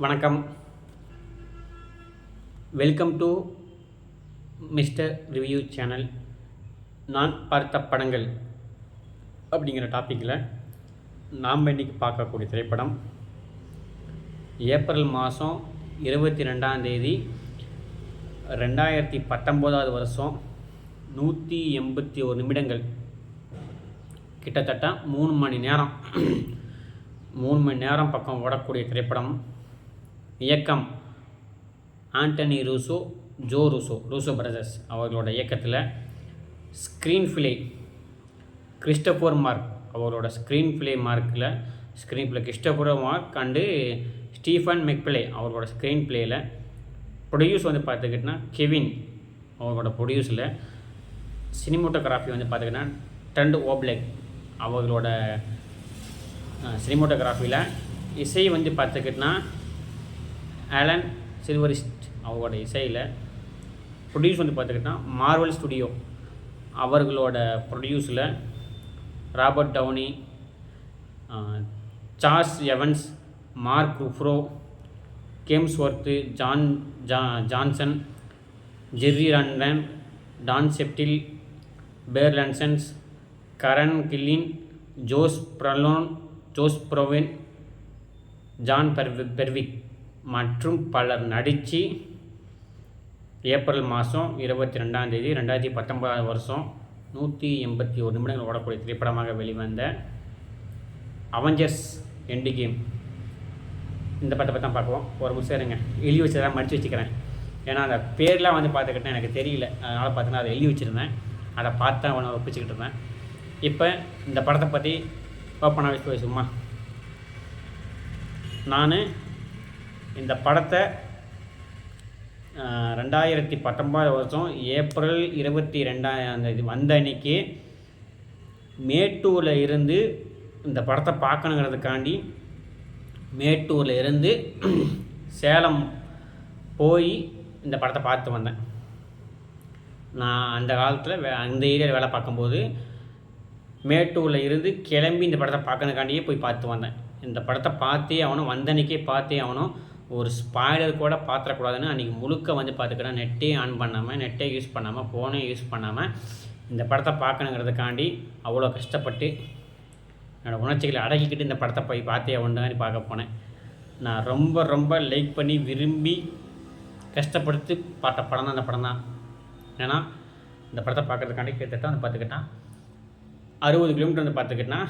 வணக்கம். Welcome to mister review channel. நான் பார்த்த படங்கள் அப்படிங்கிற டாப்பிக்கில் நாம் இன்றைக்கி பார்க்கக்கூடிய திரைப்படம் ஏப்ரல் மாதம் 22ஆம் தேதி 2019 வருஷம் 181 நிமிடங்கள், கிட்டத்தட்ட 3 மணி நேரம் பக்கம் ஓடக்கூடிய திரைப்படம். இயக்கம் Anthony Russo, Joe Russo brothers அவர்களோட இயக்கத்தில். ஸ்க்ரீன் பிளே கிறிஸ்டோபர் மார்க் அவர்களோட screen play Christopher Mark and Stephen McFeely அவர்களோட ஸ்க்ரீன் பிளேயில். ப்ரொடியூஸ் வந்து பார்த்துக்கிட்டிங்கன்னா கெவின் அவர்களோட ப்ரொடியூஸில். சினிமோட்டோகிராஃபி வந்து பார்த்துக்கிட்டிங்கன்னா டெண்ட் ஓப்லெக் அவர்களோட சினிமோட்டோகிராஃபியில். இசை வந்து பார்த்துக்கிட்டிங்கன்னா ஆலன் சில்வரிஸ்ட் அவங்களோட இசையில். ப்ரொடியூஸ் வந்து பார்த்துக்கிட்டிங்கன்னா மார்வல் ஸ்டுடியோ அவர்களோட ப்ரொடியூஸில். Robert Downey, Charles Evans, Mark Ruffalo, Hemsworth, Johansson, Jeremy Renner, Don Cheadle, Brie Larson, Karen Gillan, Josh Brolin, Jon Favreau மற்றும் பலர் நடித்து ஏப்ரல் மாதம் 22ஆம் தேதி 2019 வருஷம் 181 நிமிடங்கள் ஓடக்கூடிய திரைப்படமாக வெளிவந்த அவெஞ்சர்ஸ் எண்டு கேம். இந்த படத்தை பற்றி தான் பார்க்குவோம். ஒரு நிமிஷம் இருங்க, எழுதி வச்சதான் மடித்து வச்சுக்கிறேன். ஏன்னா அந்த பேர்லாம் வந்து பார்த்துக்கிட்டேன் எனக்கு தெரியல, அதனால் பார்த்தீங்கன்னா அதை எழுதி வச்சுருந்தேன். அதை பார்த்து தான் அவனை ஒப்பிச்சுக்கிட்டு இருந்தேன். இப்போ இந்த படத்தை பற்றி ஓப்பனாக சும்மா நான் இந்த படத்தை 2019 வருஷம் ஏப்ரல் 22ஆம் தேதி வந்த அன்றைக்கி மேட்டூரில் இருந்து இந்த படத்தை பார்க்கணுங்கிறதுக்காண்டி மேட்டூரில் இருந்து சேலம் போய் இந்த படத்தை பார்த்து வந்தேன். நான் அந்த காலத்தில் அந்த ஏரியாவில் வேலை பார்க்கும்போது மேட்டூரில் இருந்து கிளம்பி இந்த படத்தை பார்க்கணுக்காண்டியே போய் பார்த்து வந்தேன். இந்த படத்தை பார்த்தே ஆகணும், வந்தன்னைக்கே பார்த்தே ஆகணும். ஒரு ஸ்பாய்லர் கூட பார்த்துடக்கூடாதுன்னு அன்றைக்கி முழுக்க வந்து பார்த்துக்கிறேன். நெட்டே ஆன் பண்ணாமல், நெட்டே யூஸ் பண்ணாமல், ஃபோனே யூஸ் பண்ணாமல் இந்த படத்தை பார்க்கணுங்கிறதுக்காண்டி அவ்வளோ கஷ்டப்பட்டு என்னோடய உணர்ச்சிகளை அடக்கிக்கிட்டு இந்த படத்தை போய் பார்த்தே ஆகணுன்னு பார்க்க போனேன். நான் ரொம்ப லைக் பண்ணி விரும்பி கஷ்டப்படுத்தி பார்த்த படம் தான் அந்த படம் தான். ஏன்னா இந்த படத்தை பார்க்குறதுக்காண்டி கிட்டத்தட்ட வந்து பார்த்துக்கிட்டான் 60 கிலோமீட்டர் வந்து பார்த்துக்கிட்டேன்னா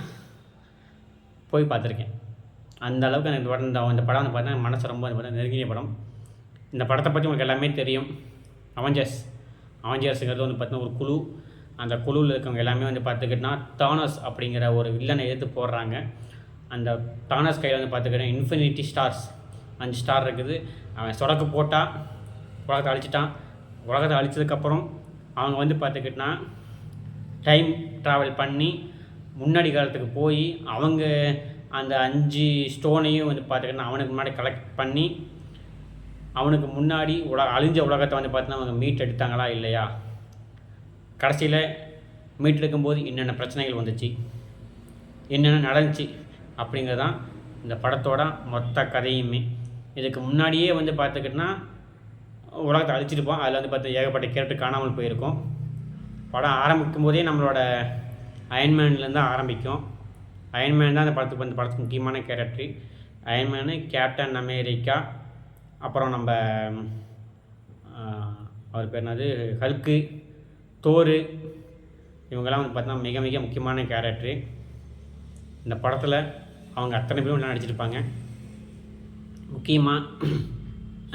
போய் பார்த்துருக்கேன். அந்த அளவுக்கு எனக்கு இந்த படம் வந்து பார்த்தீங்கன்னா மனசு ரொம்ப நெருங்கிய படம். இந்த படத்தை பற்றி உங்களுக்கு எல்லாமே தெரியும். அவெஞ்சர்ஸுங்கிறது வந்து பார்த்தீங்கன்னா ஒரு குழு. அந்த குழுவில் இருக்கவங்க எல்லாமே வந்து பார்த்துக்கிட்டோன்னா தானோஸ் அப்படிங்கிற ஒரு வில்லனை எதிர்த்து போடுறாங்க. அந்த தானோஸ் கையில் வந்து பார்த்துக்கிட்டேன் இன்ஃபினிட்டி ஸ்டார்ஸ் 5 ஸ்டார் இருக்குது. அவன் சொடக்கு போட்டால் உலகத்தை அழிச்சிட்டான். உலகத்தை அழிச்சதுக்கப்புறம் அவங்க வந்து பார்த்துக்கிட்டோன்னா டைம் ட்ராவல் பண்ணி முன்னாடி காலத்துக்கு போய் அவங்க அந்த 5 ஸ்டோனையும் வந்து பார்த்துக்கிட்டா அவனுக்கு முன்னாடி கலெக்ட் பண்ணி அவனுக்கு முன்னாடி அழிஞ்ச உலகத்தை வந்து பார்த்தீங்கன்னா அவங்க மீட் எடுத்தாங்களா இல்லையா, கடைசியில் மீட் எடுக்கும்போது என்னென்ன பிரச்சனைகள் வந்துச்சு, என்னென்ன நடந்துச்சு அப்படிங்கிறதான் இந்த படத்தோட மொத்த கதையுமே. இதுக்கு முன்னாடியே வந்து பார்த்துக்கிட்டோன்னா உலகத்தை அழிச்சிருப்போம். அதில் வந்து பார்த்து ஏகப்பட்ட கேரக்டர் காணாமல் போயிருக்கும். படம் ஆரம்பிக்கும் போதே நம்மளோட அயன்மேன்லேருந்து தான் ஆரம்பிக்கும். அயன்மேன் தான் அந்த படத்துக்கு முக்கியமான கேரக்டர். அயன்மேனு, கேப்டன் அமெரிக்கா, அப்புறம் நம்ம அவர் பேர் என்னது ஹல்க்கு, தோரு, இவங்கெல்லாம் வந்து பார்த்தீங்கன்னா மிக மிக முக்கியமான கேரக்டரு. இந்த படத்தில் அவங்க அத்தனை பேரும் எல்லாம் நடிச்சிருப்பாங்க. முக்கியமாக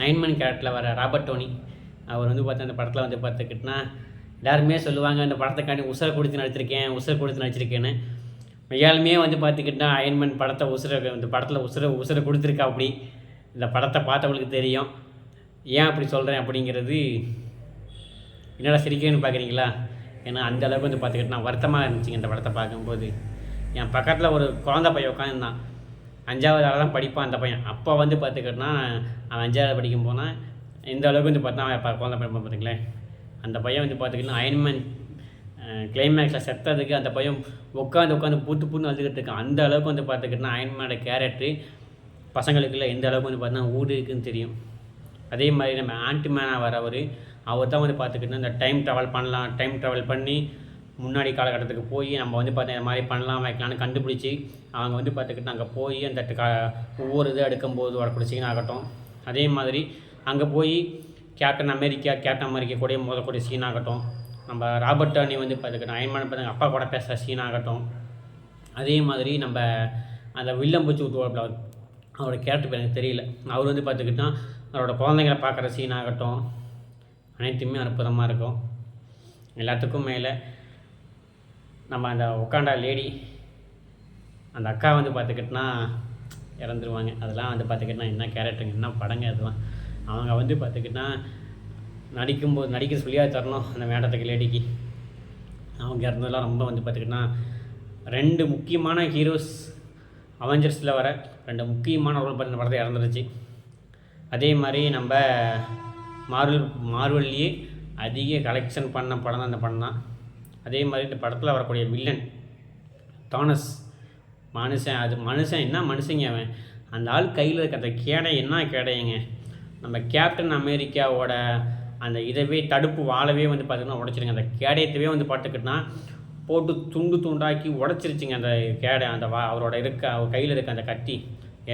அயன்மேன் கேரக்டரில் வர ராபர்ட் டோனி அவர் வந்து பார்த்தா அந்த படத்தில் வந்து பார்த்துக்கிட்டோன்னா எல்லாருமே சொல்லுவாங்க இந்த படத்துக்காண்டி உசுரை கொடுத்து நடிச்சிருக்கேன்னு. மையாலுமே வந்து பார்த்துக்கிட்டா அயன்மேன் படத்தை இந்த படத்தில் உசுரை கொடுத்துருக்கா. அப்படி இந்த படத்தை பார்த்தவங்களுக்கு தெரியும். ஏன் அப்படி சொல்கிறேன் அப்படிங்கிறது என்னடா சிரிக்கிறேன்னு பார்க்குறீங்களா? ஏன்னா அந்த அளவுக்கு வந்து பார்த்துக்கிட்டா வருத்தமாக இருந்துச்சுங்க இந்த படத்தை பார்க்கும்போது. என் பக்கத்தில் ஒரு குழந்தை பையன் உட்காந்துருந்தான். 5வது ஆளாக தான் படிப்பான் அந்த பையன். அப்போ வந்து பார்த்துக்கிட்டனா அவன் 5வது படிக்கும் போனால் இந்த அளவுக்கு வந்து பார்த்தா அவன் குழந்தை பையன் பார்த்துங்களேன். அந்த பையன் வந்து பார்த்துக்கிட்டா அயன்மேன் கிளைமேக்ஸில் செத்ததுக்கு அந்த பையன் உட்காந்து பூத்து அழுதுகிட்டு இருக்கான். அந்த அளவுக்கு வந்து பார்த்துக்கிட்டா அயன்மேனோட கேரக்டரு பசங்களுக்குள்ள எந்த அளவுக்கு வந்து பார்த்தீங்கன்னா ஊடு இருக்குதுன்னு தெரியும். அதே மாதிரி நம்ம ஆன்டிமேனாக வரவர் அவர் தான் வந்து பார்த்துக்கிட்டோன்னா இந்த டைம் ட்ராவல் பண்ணலாம், டைம் ட்ராவல் பண்ணி முன்னாடி காலகட்டத்துக்கு போய் நம்ம வந்து பார்த்தீங்கன்னா இந்த மாதிரி பண்ணலாம் வைக்கலாம்னு கண்டுபிடிச்சி அவங்க வந்து பார்த்துக்கிட்டு அங்கே போய் அந்த ஒவ்வொரு இது எடுக்கும்போது வரக்கூடிய சீன் ஆகட்டும். அதே மாதிரி அங்கே போய் கேப்டன் அமெரிக்கா கூட மோதக்கூடிய சீன் ஆகட்டும். நம்ம ராபர்ட் டானி வந்து பார்த்துக்கிட்டோம் அயன்மேன் பார்த்திங்க அப்பா கூட பேசுகிற சீன் ஆகட்டும். அதே மாதிரி நம்ம அந்த வில்லம் பூச்சி விட்டு அவரோட கேரக்டர் எனக்கு தெரியல, அவர் வந்து பார்த்துக்கிட்டா அவரோட குழந்தைங்களை பார்க்குற சீன் ஆகட்டும், அனைத்துமே அற்புதமாக இருக்கும். எல்லாத்துக்கும் மேலே நம்ம அந்த உட்காண்டா லேடி அந்த அக்கா வந்து பார்த்துக்கிட்டனா இறந்துருவாங்க. அதெல்லாம் வந்து பார்த்துக்கிட்டனா என்ன கேரக்டருங்க, என்ன படங்க அதெல்லாம். அவங்க வந்து பார்த்துக்கிட்டா நடிக்கும்போது நடிக்க சொல்லியா தரணும் அந்த மேடத்துக்கு லேடிக்கு. அவங்க இறந்ததெல்லாம் ரொம்ப வந்து பார்த்துக்கிட்டனா 2 முக்கியமான ஹீரோஸ் அவெஞ்சர்ஸில் வர 2 முக்கியமான ரோல் பண்ண படத்தை இறந்துருச்சு. அதே மாதிரி நம்ம மார்வல்லையே அதிக கலெக்ஷன் பண்ண படம் தான் அந்த படம் தான். அதே மாதிரி இந்த படத்தில் வரக்கூடிய வில்லன் தானஸ் மனுஷன் என்ன மனுஷங்க அவன். அந்த ஆள் கையில் இருக்க அந்த கேடை என்ன கேடையங்க, நம்ம கேப்டன் அமெரிக்காவோட அந்த இதவே தடுப்பு வாழவே வந்து பார்த்திங்கன்னா உடச்சிருங்க. அந்த கேடயத்தவே வந்து பார்த்துக்கிட்டனா போட்டு துண்டாக்கி உடச்சிருச்சிங்க அந்த கேடை. அந்த அவரோட அவர் கையில் இருக்க அந்த கத்தி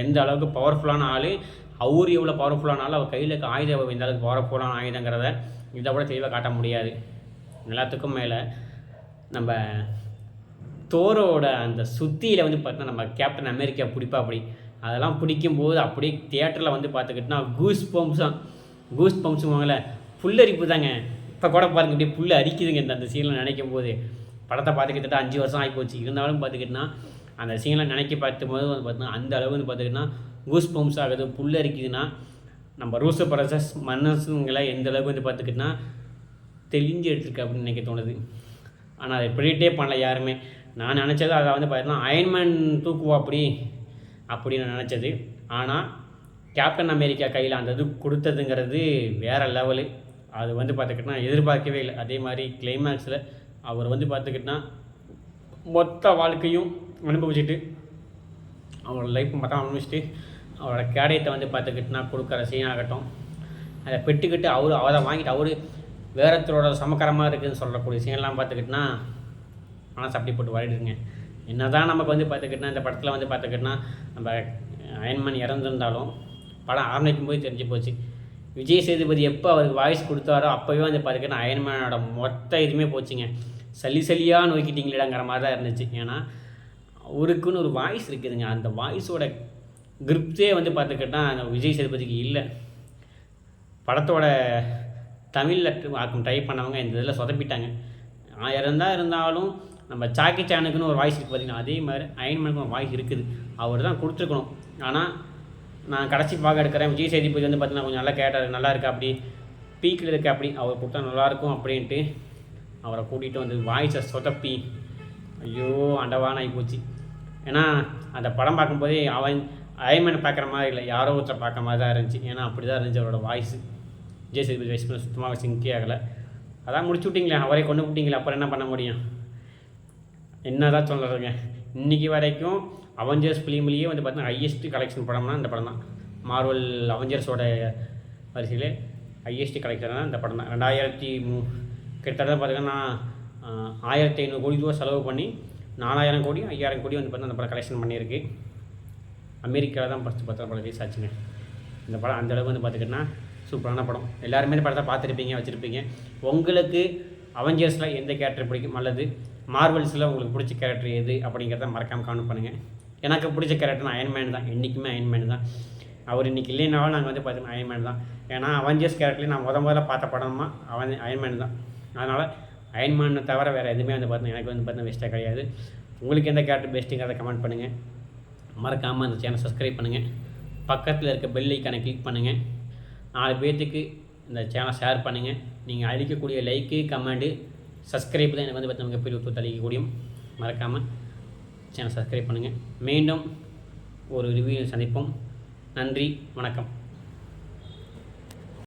எந்த அளவுக்கு பவர்ஃபுல்லான ஆள், அவர் எவ்வளோ பவர்ஃபுல்லான ஆள், அவர் கையில் இருக்க ஆயுதம் எந்த அளவுக்கு பவர்ஃபுல்லான ஆயுதங்கிறத இதை விட தெளிவாக காட்ட முடியாது. எல்லாத்துக்கும் மேலே நம்ம தோரோட அந்த சுத்தியில் வந்து பார்த்தீங்கன்னா நம்ம கேப்டன் அமெரிக்கா பிடிப்பா அப்படி அதெல்லாம் பிடிக்கும்போது அப்படியே தியேட்டரில் வந்து பார்த்துக்கிட்டோன்னா கூஸ் பம்ப்ஸுவாங்களே புல்லரிப்பு தாங்க. இப்போ கூட பாருங்க இப்படியே புல் அரிக்குதுங்க அந்த சீனில் நினைக்கும் போது. படத்தை பார்த்துக்கிட்டா 5 வருஷம் ஆகிப்போச்சு, இருந்தாலும் பார்த்துக்கிட்டோன்னா அந்த சீனில் பார்க்கும்போது வந்து பார்த்தீங்கன்னா அந்த அளவு வந்து பார்த்துக்கிட்டோன்னா கூஸ் பம்ப்ஸ் ஆகுது, புல் அரிக்குதுன்னா நம்ம ரூசோ பிரதர்ஸ் மனசுங்களை எந்த அளவுக்கு வந்து பார்த்துக்கிட்டோன்னா தெளிஞ்சு எடுத்துருக்கு அப்படின்னு நினைக்க தோணுது. ஆனால் அதை ப்ரெடிக்டே பண்ணல யாருமே. நான் நினச்சது அதை வந்து பார்த்தீங்கன்னா அயன்மேன் தூக்குவா அப்படின்னு நான் நினச்சது. ஆனால் கேப்டன் அமெரிக்கா கையில் அந்த இது கொடுத்ததுங்கிறது வேறு லெவலு. அது வந்து பார்த்துக்கிட்டோன்னா எதிர்பார்க்கவே இல்லை. அதே மாதிரி கிளைமேக்ஸில் அவர் வந்து பார்த்துக்கிட்டோன்னா மொத்த வாழ்க்கையும் அனுபவிச்சுட்டு அவரோட லைஃப் மட்டும் அனுபவிச்சுட்டு அவரோட கேடயத்தை வந்து பார்த்துக்கிட்டோன்னா கொடுக்குற சீன் ஆகட்டும், அதை பெற்றுக்கிட்டு அவரை வாங்கிட்டு அவர் வேறத்தரோட சமக்கரமாக இருக்குதுன்னு சொல்லக்கூடிய சீன்லாம் பார்த்துக்கிட்டோன்னா மனசு அப்படி போட்டு வருடுங்க. என்ன தான் நமக்கு வந்து பார்த்துக்கிட்டோன்னா இந்த படத்தில் வந்து பார்த்துக்கிட்டோன்னா நம்ம அயன்மேன் இறந்துருந்தாலும் படம் ஆரம்பிக்கும் போது தெரிஞ்சு போச்சு. விஜய் சேதுபதி எப்போ அவருக்கு வாய்ஸ் கொடுத்தாரோ அப்போவே வந்து பார்த்துக்கிட்டோன்னா அயன்மேனோட மொத்த இதுவுமே போச்சுங்க. சளியாக நோக்கிட்டீங்களேடாங்கிற மாதிரி தான் இருந்துச்சு. ஏன்னா அவருக்குன்னு ஒரு வாய்ஸ் இருக்குதுங்க, அந்த வாய்ஸோட கிரிப்ஸே வந்து பார்த்துக்கிட்டா விஜய் சேதுபதிக்கு இல்லை. படத்தோட தமிழில் ட்ரை பண்ணவங்க இந்த இதில் சொதப்பிட்டாங்க. 1000 தான் இருந்தாலும் நம்ம சாக்கி சானுக்குன்னு ஒரு வாய்ஸ் இருக்குது பார்த்திங்கன்னா, அதே மாதிரி அயன்மேனுக்கு ஒரு வாய்ஸ் இருக்குது, அவர் தான் கொடுத்துருக்கணும். ஆனால் நான் கடைசி பார்க்க எடுக்கிறேன் விஜய் சேதுபதி வந்து பார்த்திங்கன்னா கொஞ்சம் நல்லா கேட்டார், நல்லா இருக்கா அப்படி பீக்கில் இருக்க அப்படி அவர் கொடுத்தா நல்லாயிருக்கும் அப்படின்ட்டு அவரை கூட்டிகிட்டு வந்து வாய்ஸை சொதப்பி ஐயோ அண்டவான ஆகி போச்சு. ஏன்னா அந்த படம் பார்க்கும்போதே அயன்மேனை பார்க்குற மாதிரி இல்லை, யாரோ ஒருத்தரை பார்க்குற மாதிரி தான் இருந்துச்சு. ஏன்னா அப்படி தான் இருந்துச்சு அவரோட வாய்ஸு. விஜய் சேதுபதி வாய்ஸ் சுத்தமாக சிங்கே ஆகலை. அதான் முடிச்சு விட்டிங்களே, அவரே கொண்டு விட்டிங்களே, அப்புறம் என்ன பண்ண முடியும், என்ன தான் சொல்கிறதுங்க. இன்றைக்கி வரைக்கும் அவெஞ்சர்ஸ் ஃபிலிம்லேயே வந்து பார்த்தீங்கன்னா ஹையஸ்ட் கலெக்ஷன் படம்னா இந்த படம் தான். மார்வல் அவெஞ்சர்ஸோட வரிசையிலே ஹையஸ்ட் கலெக்ஷன் தான் இந்த படம் தான். 2003 கிட்டத்தட்ட பார்த்திங்கன்னா 1500 கோடி ரூபா செலவு பண்ணி 4000 கோடி 5000 கோடி வந்து பார்த்தீங்கன்னா அந்த படம் கலெக்ஷன் பண்ணியிருக்கு. அமெரிக்காவில் தான் ஃபஸ்ட்டு படம் ரிலீஸ் ஆச்சுங்க. இந்த படம் அந்தளவுக்கு வந்து பார்த்துக்கிட்டோன்னா சூப்பரான படம். எல்லாருமே இந்த படத்தை பார்த்துருப்பீங்க, வச்சுருப்பீங்க. உங்களுக்கு அவெஞ்சர்ஸில் எந்த கேரக்டர் பிடிக்கும் அல்லது மார்வல்ஸில் உங்களுக்கு பிடிச்ச கேரக்டர் எது அப்படிங்கிறத மறக்காமல் கமெண்ட் பண்ணுங்கள். எனக்கு பிடிச்ச கேரக்டர் அயன்மேன் தான், என்றைக்குமே அயன்மேன் தான். அவர் இன்றைக்கி இல்லைனாலும் நாங்கள் வந்து பார்த்தீங்கன்னா அயன்மேன் தான். ஏன்னா அவெஞ்சர்ஸ் கேரக்டர்லேயும் நான் முதல்ல பார்த்த படமா அயன்மேன் தான். அதனால் அயன்மேனை தவிர வேறு எதுவுமே வந்து பார்த்தீங்கன்னா எனக்கு வந்து பார்த்தீங்கன்னா பெஸ்ட்டாக கிடையாது. உங்களுக்கு எந்த கேரக்டர் பெஸ்ட்டுங்கிறத கமெண்ட் பண்ணுங்கள். மறக்காமல் அந்த சேனல் சப்ஸ்கிரைப் பண்ணுங்கள். பக்கத்தில் இருக்க பெல் ஐக்கானை கிளிக் பண்ணுங்கள். 4 பேர்த்துக்கு இந்த சேனலை ஷேர் பண்ணுங்கள். நீங்கள் அளிக்கக்கூடிய லைக்கு கமெண்ட்டு சப்ஸ்கிரைப் தான் எனக்கு வந்து பார்த்தீங்கன்னா மிகப்பெரிய ஒத்துழைப்பு அளிக்கக்கூடியும். மறக்காமல் சேனல் சப்ஸ்கிரைப் பண்ணுங்கள். மீண்டும் ஒரு ரிவ்யூ சந்திப்போம். நன்றி, வணக்கம்.